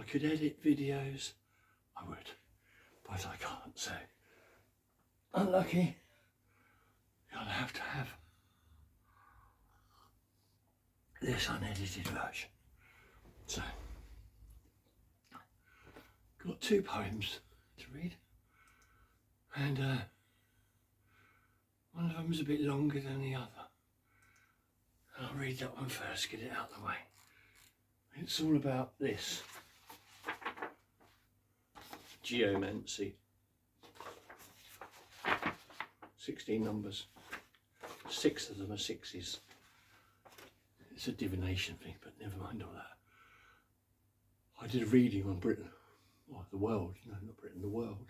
could edit videos, I would, but I can't, so unlucky. I'll have to have this unedited version. So, got 2 poems to read, and one of them's a bit longer than the other. I'll read that one first, get it out of the way. It's all about this. Geomancy. 16 numbers. 6 of them are 6s. It's a divination thing, but never mind all that. I did a reading on Britain, or the world, no, not Britain, the world,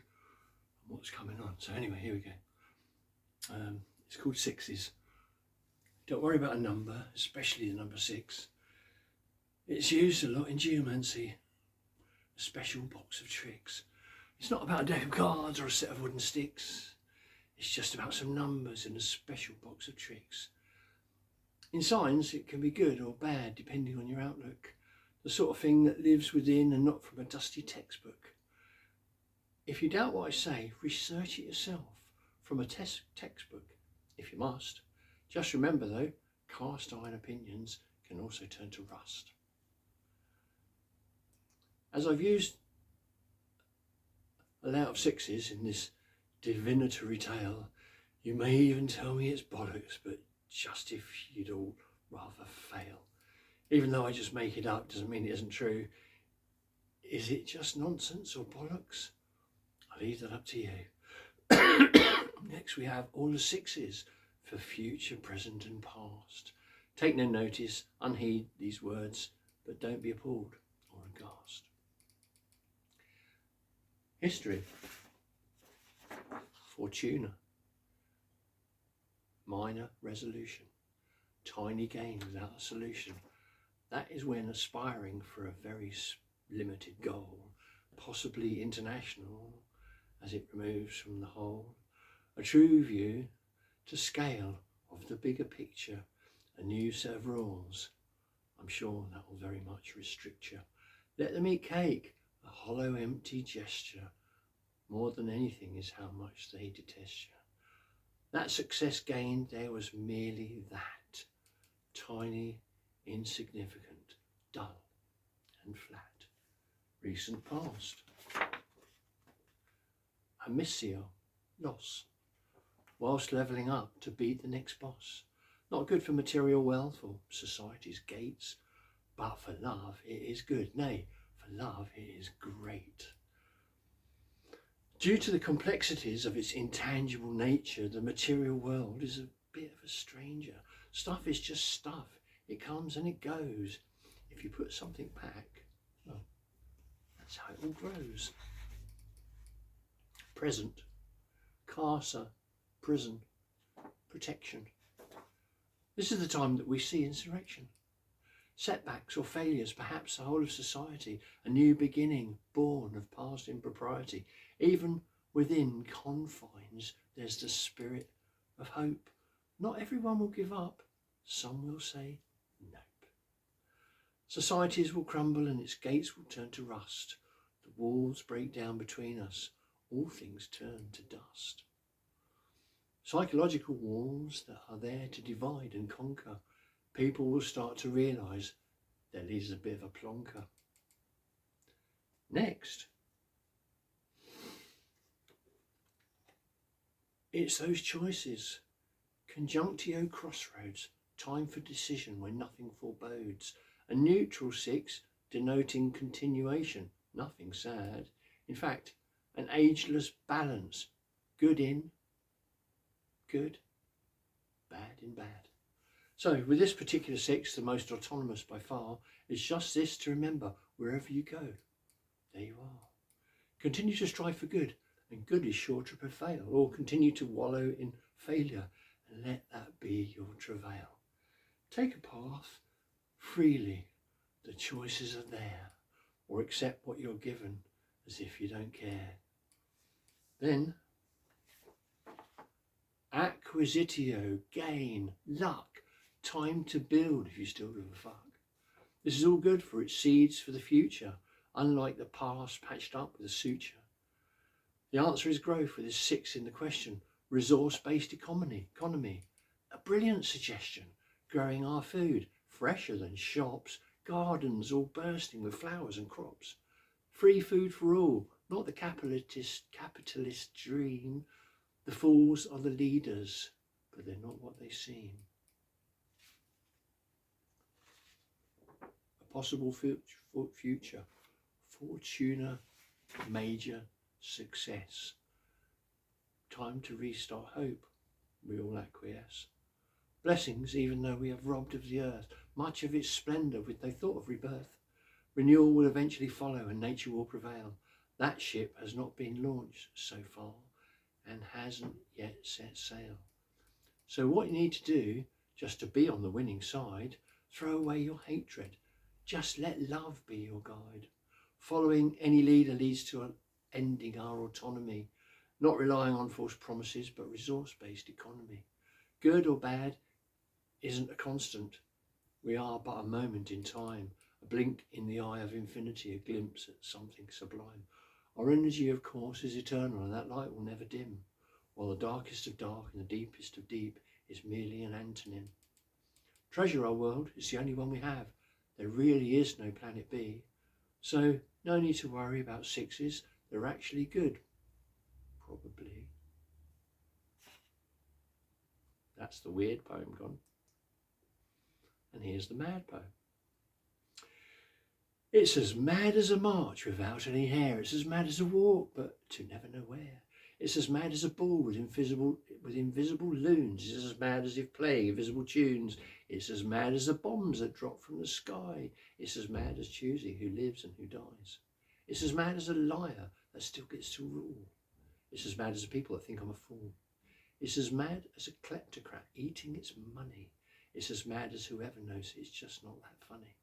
and what's coming on. So anyway, here we go. It's called 6s. Don't worry about a number, especially the number 6. It's used a lot in geomancy, a special box of tricks. It's not about a deck of cards or a set of wooden sticks. It's just about some numbers in a special box of tricks. In science, it can be good or bad depending on your outlook. The sort of thing that lives within and not from a dusty textbook. If you doubt what I say, research it yourself from a textbook, if you must. Just remember though, cast iron opinions can also turn to rust. As I've used a lot of 6s in this divinatory tale, you may even tell me it's bollocks, but just if you'd all rather fail. Even though I just make it up doesn't mean it isn't true. Is it just nonsense or bollocks? I'll leave that up to you. Next we have all the 6s for future, present and past. Take no notice, unheed these words, but don't be appalled or aghast. History. Fortuna. Minor resolution. Tiny gain without a solution. That is when aspiring for a very limited goal, possibly international, as it removes from the whole, a true view to scale of the bigger picture, a new set of rules. I'm sure that will very much restrict you. Let them eat cake, a hollow empty gesture. More than anything is how much they detest you. That success gained there was merely that, tiny, insignificant, dull and flat. Recent past. A missio, loss, whilst levelling up to beat the next boss. Not good for material wealth or society's gates, but for love it is good. Nay, for love it is great. Due to the complexities of its intangible nature, the material world is a bit of a stranger. Stuff is just stuff. It comes and it goes. If you put something back, well, that's how it all grows. Present. Casa. Prison. Protection. This is the time that we see insurrection. Setbacks or failures, perhaps the whole of society, a new beginning born of past impropriety. Even within confines, there's the spirit of hope. Not everyone will give up. Some will say nope. Societies will crumble and its gates will turn to rust. The walls break down between us. All things turn to dust. Psychological walls that are there to divide and conquer. People will start to realise that he's a bit of a plonker. Next, it's those choices. Conjunctio crossroads, time for decision when nothing forebodes. A neutral 6 denoting continuation, nothing sad. In fact, an ageless balance, good in, good, bad in bad. So with this particular 6, the most autonomous by far, is just this to remember: wherever you go, there you are. Continue to strive for good, and good is sure to prevail, or continue to wallow in failure, and let that be your travail. Take a path freely, the choices are there, or accept what you're given as if you don't care. Then, acquisitio, gain, luck, time to build if you still give a fuck. This is all good for its seeds for the future. unlike the past patched up with a suture. The answer is growth with a 6 in the question. Resource-based economy. A brilliant suggestion. Growing our food, fresher than shops, gardens all bursting with flowers and crops. Free food for all, not the capitalist dream. The fools are the leaders, but they're not what they seem. A possible future. Fortuna major success. Time to restart hope. We all acquiesce. Blessings, even though we have robbed of the earth, much of its splendour with no thought of rebirth. Renewal will eventually follow and nature will prevail. That ship has not been launched so far and hasn't yet set sail. So what you need to do, just to be on the winning side, throw away your hatred. Just let love be your guide. Following any leader leads to ending our autonomy, not relying on false promises, but resource-based economy. Good or bad isn't a constant. We are but a moment in time, a blink in the eye of infinity, a glimpse at something sublime. Our energy, of course, is eternal, and that light will never dim, while the darkest of dark and the deepest of deep is merely an antonym. Treasure our world, it's the only one we have. There really is no planet B. So no need to worry about 6s, they're actually good. Probably. That's the weird poem gone. And here's the mad poem. It's as mad as a march without any hair. It's as mad as a walk, but to never know where. It's as mad as a ball with invisible loons. It's as mad as if playing invisible tunes. It's as mad as the bombs that drop from the sky. It's as mad as choosing who lives and who dies. It's as mad as a liar that still gets to rule. It's as mad as the people that think I'm a fool. It's as mad as a kleptocrat eating its money. It's as mad as whoever knows it's just not that funny.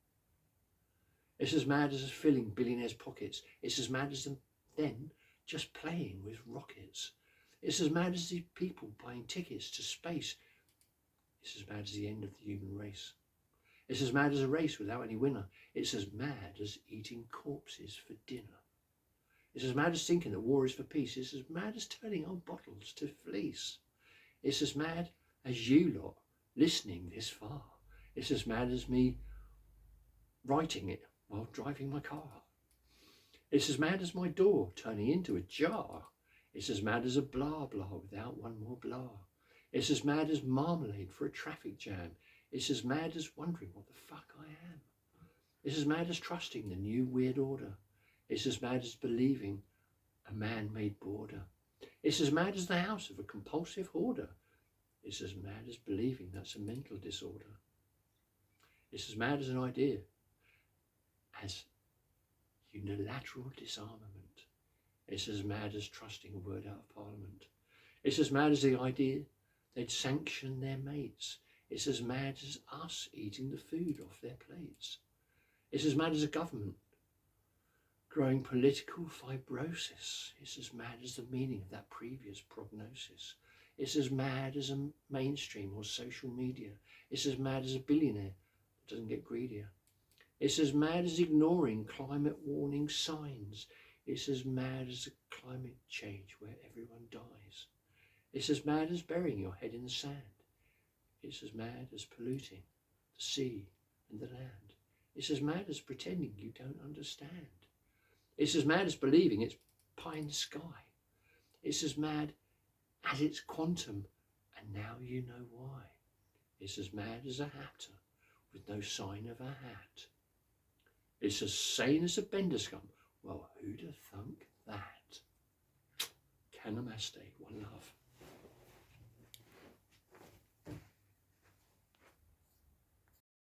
It's as mad as filling billionaires' pockets. It's as mad as them then just playing with rockets. It's as mad as the people buying tickets to space. It's as mad as the end of the human race. It's as mad as a race without any winner. It's as mad as eating corpses for dinner. It's as mad as thinking that war is for peace. It's as mad as turning old bottles to fleece. It's as mad as you lot listening this far. It's as mad as me writing it while driving my car. It's as mad as my door turning into a jar. It's as mad as a blah blah without one more blah. It's as mad as marmalade for a traffic jam. It's as mad as wondering what the fuck I am. It's as mad as trusting the new weird order. It's as mad as believing a man-made border. It's as mad as the house of a compulsive hoarder. It's as mad as believing that's a mental disorder. It's as mad as an idea as unilateral disarmament. It's as mad as trusting a word out of Parliament. It's as mad as the idea they'd sanction their mates. It's as mad as us eating the food off their plates. It's as mad as a government growing political fibrosis. It's as mad as the meaning of that previous prognosis. It's as mad as a mainstream or social media. It's as mad as a billionaire that doesn't get greedier. It's as mad as ignoring climate warning signs. It's as mad as a climate change where everyone dies. It's as mad as burying your head in the sand. It's as mad as polluting the sea and the land. It's as mad as pretending you don't understand. It's as mad as believing it's pie in the sky. It's as mad as it's quantum, and now you know why. It's as mad as a hatter with no sign of a hat. It's as sane as a bender scum. Well, who'd have thunk that? Kanamaste, one love.